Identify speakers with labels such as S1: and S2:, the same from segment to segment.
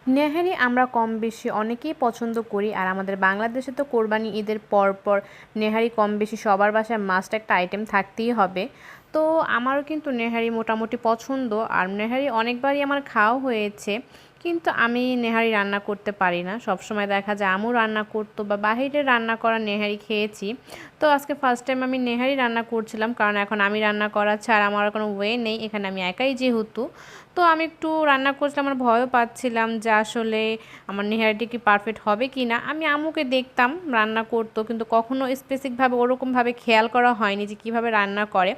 S1: নেহারি আমরা কম বেশি অনেকেই পছন্দ করি, আর আমাদের বাংলাদেশে তো কোরবানি ঈদের পর নেহারি কম বেশি সবার বাসায় মাস্ট একটা আইটেম থাকতেই হবে। তো আমারও কিন্তু নেহারি মোটামুটি পছন্দ, আর নেহারি অনেকবারই আমার খাওয়া হয়েছে, কিন্তু আমি নেহারি রান্না করতে পারি না। সবসময় দেখা যায় আমু রান্না করতো বা বাহিরে রান্না করা নেহারি খেয়েছি। তো আজকে ফার্স্ট টাইম আমি নেহারি রান্না করছিলাম, কারণ এখন আমি রান্না করা ছাড়া আমার কোনো ওয়ে নেই, এখানে আমি একাই যেহেতু। তো আমি একটু রান্না করছিলাম, আমার ভয়ও পাচ্ছিলাম যে আসলে আমার নেহারিটা কি পারফেক্ট হবে কি না। আমি আম্মুকে দেখতাম রান্না করতো, কিন্তু কখনো স্পেসিফিকভাবে ওরকমভাবে খেয়াল করা হয়নি যে কীভাবে রান্না করে।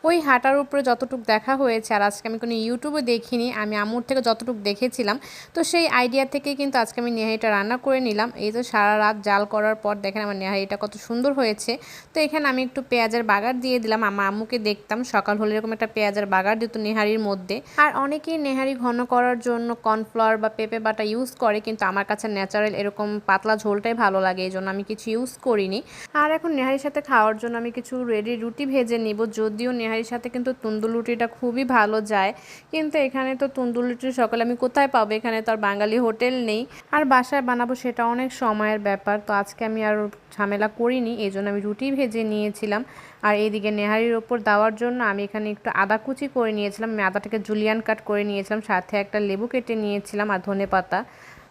S1: ওই হাঁটার উপরে যতটুকু দেখা হয়েছে, আর আজকে আমি কোনো ইউটিউবে দেখিনি, আমি আম্মুর থেকে যতটুকু দেখেছিলাম, তো সেই আইডিয়া থেকেই কিন্তু আজকে আমি নেহারিটা রান্না করে নিলাম। এই তো সারা রাত জাল করার পর দেখেন আমার নেহারিটা কত সুন্দর হয়েছে। তো এখানে আমি একটু পেঁয়াজের বাগার দিয়ে দিলাম। আমার আম্মুকে দেখতাম সকাল হলে এরকম একটা পেঁয়াজের বাগার দিত নেহারির মধ্যে। আর অনেকেই নেহারি ঘন করার জন্য কর্নফ্লাওয়ার বা পেঁপে বাটা ইউজ করে, কিন্তু আমার কাছে ন্যাচারাল এরকম পাতলা ঝোলটাই ভালো লাগে, এই জন্য আমি কিছু ইউজ করিনি। আর এখন নেহারির সাথে খাওয়ার জন্য আমি কিছু রেডি রুটি ভেজে নিব। যদিও নেহারির সাথে কিন্তু তন্দুর রুটিটা খুবই ভালো যায়, কিন্তু এখানে তো তন্দুর রুটি সকালে আমি কোথায় পাবো, এখানে তো আর বাঙালি হোটেল নেই, আর বাসায় বানাবো সেটা অনেক সময়ের ব্যাপার। তো আজকে আমি আর ঝামেলা করিনি, এই জন্য আমি রুটি ভেজে নিয়েছিলাম। আর এইদিকে নেহারির ওপর দেওয়ার জন্য আমি এখানে একটু আদা কুচি করে নিয়েছিলাম, আমি আদাটাকে জুলিয়ান কাট করে নিয়েছিলাম, সাথে একটা লেবু কেটে নিয়েছিলাম আর ধনেপাতা।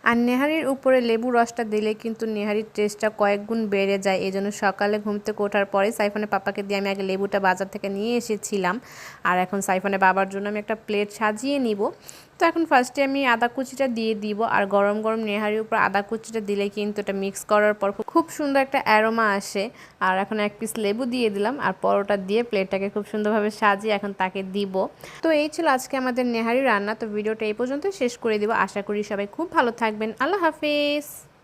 S1: আর নেহারির উপরে লেবু রসটা দিলে কিন্তু নেহারির টেস্টটা কয়েক গুণ বেড়ে যায়। এই জন্য সকালে ঘুম থেকে ওঠার পরে সাইফানের পাপাকে দিয়ে আমি আগে লেবুটা বাজার থেকে নিয়ে এসেছিলাম, আর এখন সাইফানের বাবার জন্য আমি একটা প্লেট সাজিয়ে নিব। তো এখন ফার্স্টে আমি আদা কুচিটা দিয়ে দিব, আর গরম গরম নেহারির উপর আদা কুচিটা দিলে কিন্তু এটা মিক্স করার পর খুব সুন্দর একটা অ্যারোমা আসে। আর এখন এক পিস লেবু দিয়ে দিলাম, আর পরোটা দিয়ে প্লেটটাকে খুব সুন্দরভাবে সাজিয়ে এখন তাকে দিব। তো এই ছিল আজকে আমাদের নেহারি রান্না। তো ভিডিওটা এই পর্যন্ত শেষ করে দিব। আশা করি সবাই খুব ভালো থাকবেন। আল্লাহ হাফিজ।